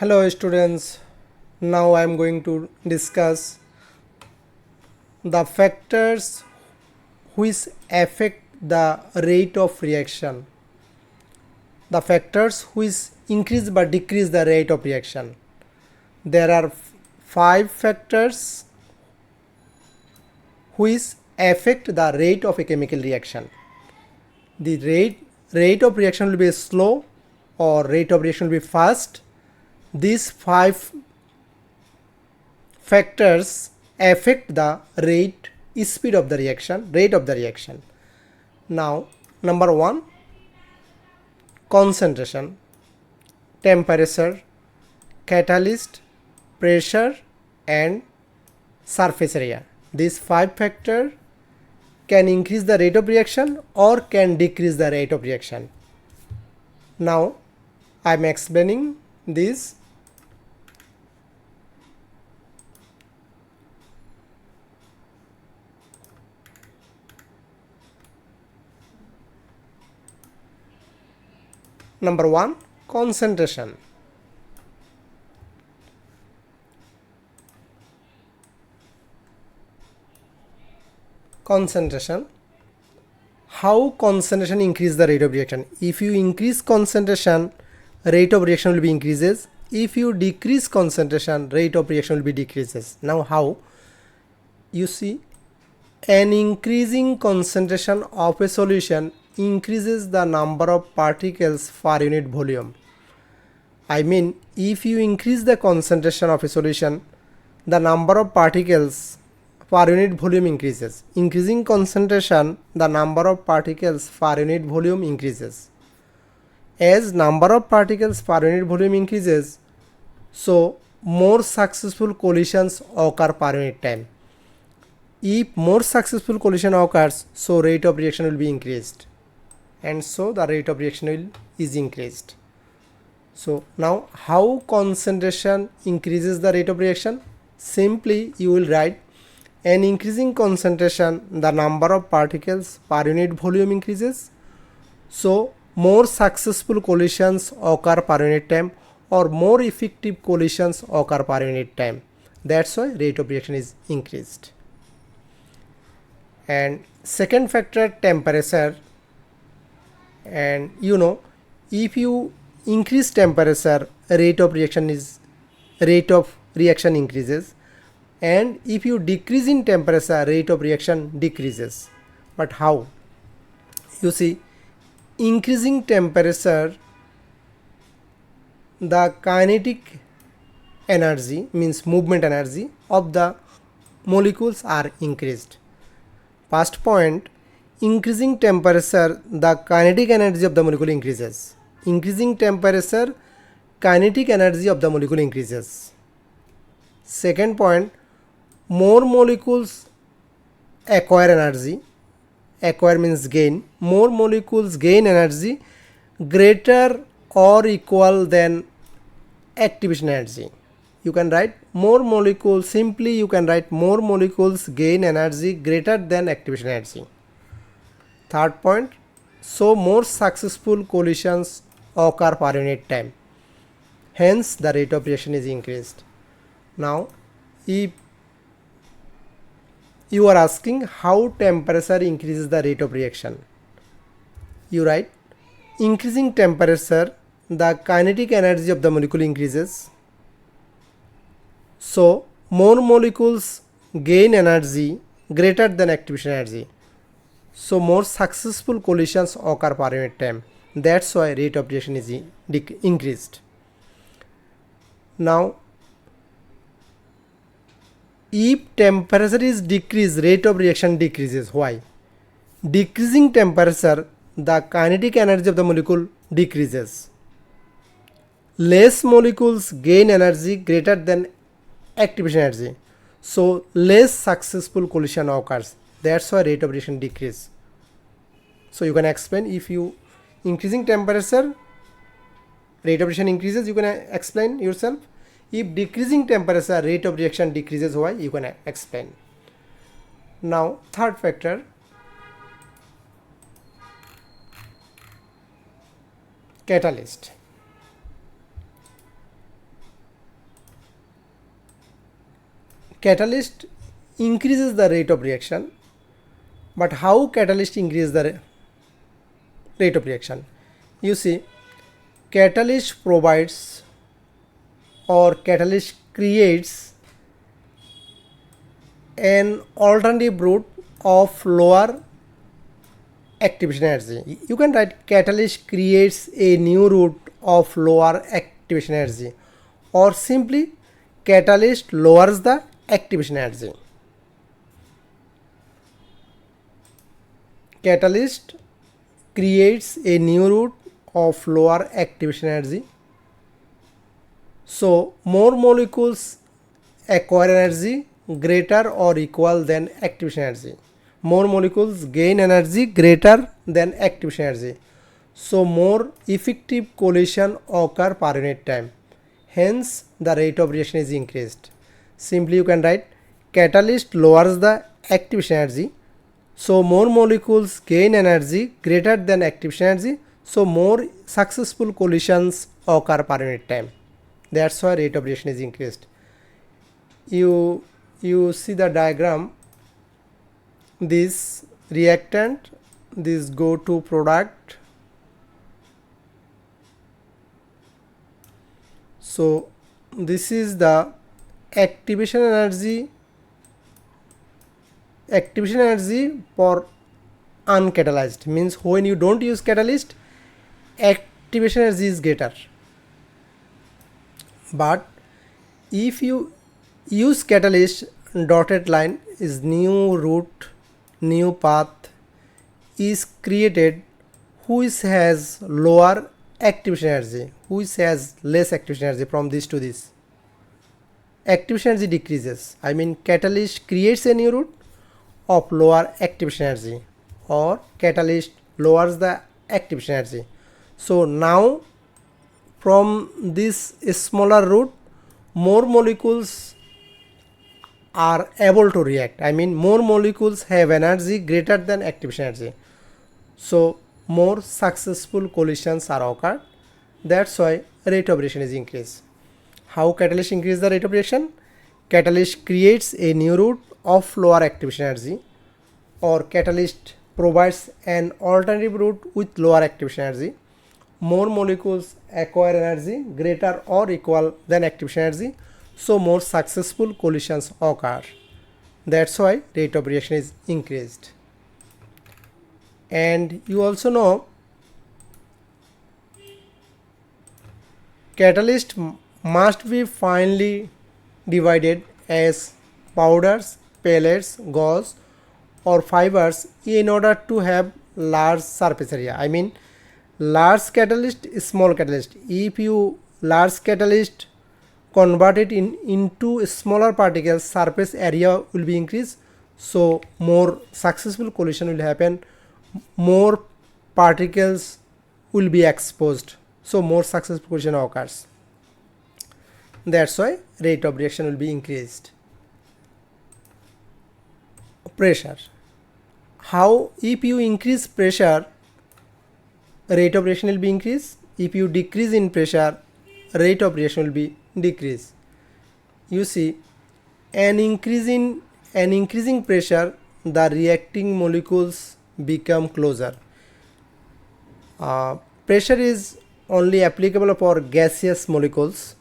Hello students, now I am going to discuss the factors which affect the rate of reaction. The factors which increase but decrease the rate of reaction. There are 5 factors which affect the rate of a chemical reaction. The rate of reaction will be slow or rate of reaction will be fast. These 5 factors affect the speed of the rate of the reaction. Now, number 1, concentration, temperature, catalyst, pressure, and surface area. These 5 factors can increase the rate of reaction or can decrease the rate of reaction. Now, I am explaining this. Number 1, concentration. Concentration. How concentration increase the rate of reaction? If you increase concentration, rate of reaction will be increases. If you decrease concentration, rate of reaction will be decreases. Now how? You see, an increasing concentration of a solution increases the number of particles per unit volume. I mean, if you increase the concentration of a solution, the number of particles per unit volume increases. Increasing concentration, the number of particles per unit volume increases. As number of particles per unit volume increases, so more successful collisions occur per unit time. If more successful collision occurs, so rate of reaction will be increased, and so the rate of reaction is increased. So now how concentration increases the rate of reaction? Simply you will write, an increasing concentration, the number of particles per unit volume increases, so more successful collisions occur per unit time or more effective collisions occur per unit time. That's why rate of reaction is increased. And second factor, temperature. And if you increase temperature, rate of reaction increases, and if you decrease in temperature, rate of reaction decreases. But how? You see, increasing temperature, the kinetic energy, means movement energy of the molecules are increased. First point, increasing temperature, the kinetic energy of the molecule increases. Increasing temperature, kinetic energy of the molecule increases. Second point, more molecules acquire energy. Acquire means gain. More molecules gain energy greater or equal than activation energy. You can write more molecules, simply you can write more molecules gain energy greater than activation energy. Third point, so more successful collisions occur per unit time. Hence the rate of reaction is increased. Now if you are asking how temperature increases the rate of reaction, you write, increasing temperature, the kinetic energy of the molecule increases, so more molecules gain energy greater than activation energy, so more successful collisions occur per unit time. That's why rate of reaction is increased. Now if temperature is decreased, rate of reaction decreases. Why? Decreasing temperature, the kinetic energy of the molecule decreases. Less molecules gain energy greater than activation energy, so less successful collision occurs. That's why rate of reaction decrease. So you can explain, if you increasing temperature, rate of reaction increases, you can explain yourself. If decreasing temperature, rate of reaction decreases, why? You can explain. Now third factor, catalyst. catalyst increases the rate of reaction. But how catalyst increases the rate of reaction? You see, catalyst provides or catalyst creates an alternative route of lower activation energy. You can write catalyst creates a new route of lower activation energy, or simply catalyst lowers the activation energy. Catalyst creates a new route of lower activation energy. So more molecules acquire energy greater or equal than activation energy. More molecules gain energy greater than activation energy. So more effective collision occur per unit time. Hence the rate of reaction is increased. Simply you can write catalyst lowers the activation energy. So more molecules gain energy greater than activation energy. So more successful collisions occur per unit time. That's why rate of reaction is increased. You see the diagram. This reactant, this go to product. So this is the activation energy for uncatalyzed, means when you don't use catalyst, activation energy is greater. But if you use catalyst, dotted line is new route, new path is created which has lower activation energy, which has less activation energy. From this to this, activation energy decreases. I mean catalyst creates a new route of lower activation energy, or catalyst lowers the activation energy. So now from this smaller route, more molecules are able to react. I mean more molecules have energy greater than activation energy. So more successful collisions are occurred. That's why rate of reaction is increased. How catalyst increase the rate of reaction? Catalyst creates a new route of lower activation energy, or catalyst provides an alternative route with lower activation energy. More molecules acquire energy greater or equal than activation energy. So more successful collisions occur. That's why rate of reaction is increased. And you also know catalyst must be finely divided as powders, pellets, gauze or fibers in order to have large surface area. I mean large catalyst, small catalyst. If you large catalyst convert it into smaller particles, surface area will be increased. So more successful collision will happen, more particles will be exposed, so more successful collision occurs. That's why rate of reaction will be increased. Pressure. How? If you increase pressure, rate of reaction will be increased. If you decrease in pressure, rate of reaction will be decreased. You see, an increasing pressure, the reacting molecules become closer. Pressure is only applicable for gaseous molecules.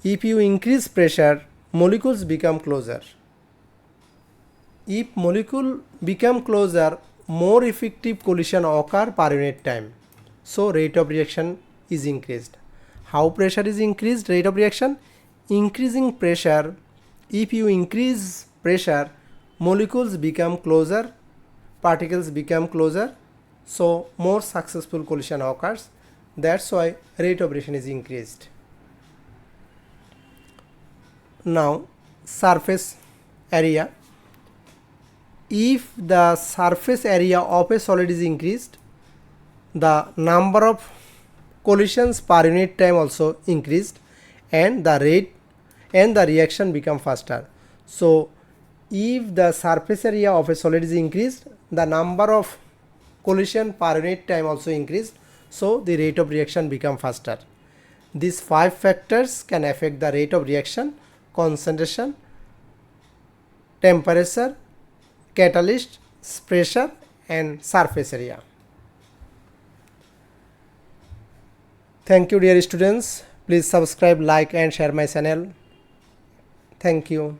If you increase pressure, molecules become closer. If molecule become closer, more effective collision occur per unit time. So rate of reaction is increased. How pressure is increased? Rate of reaction. Increasing pressure. If you increase pressure, molecules become closer, particles become closer, so more successful collision occurs. That's why rate of reaction is increased. Now surface area. If the surface area of a solid is increased, the number of collisions per unit time also increased, and the rate and the reaction become faster. So if the surface area of a solid is increased, the number of collision per unit time also increased, so the rate of reaction become faster. These 5 factors can affect the rate of reaction: concentration, temperature, catalyst, pressure and surface area. Thank you dear students. Please subscribe, like and share my channel. Thank you.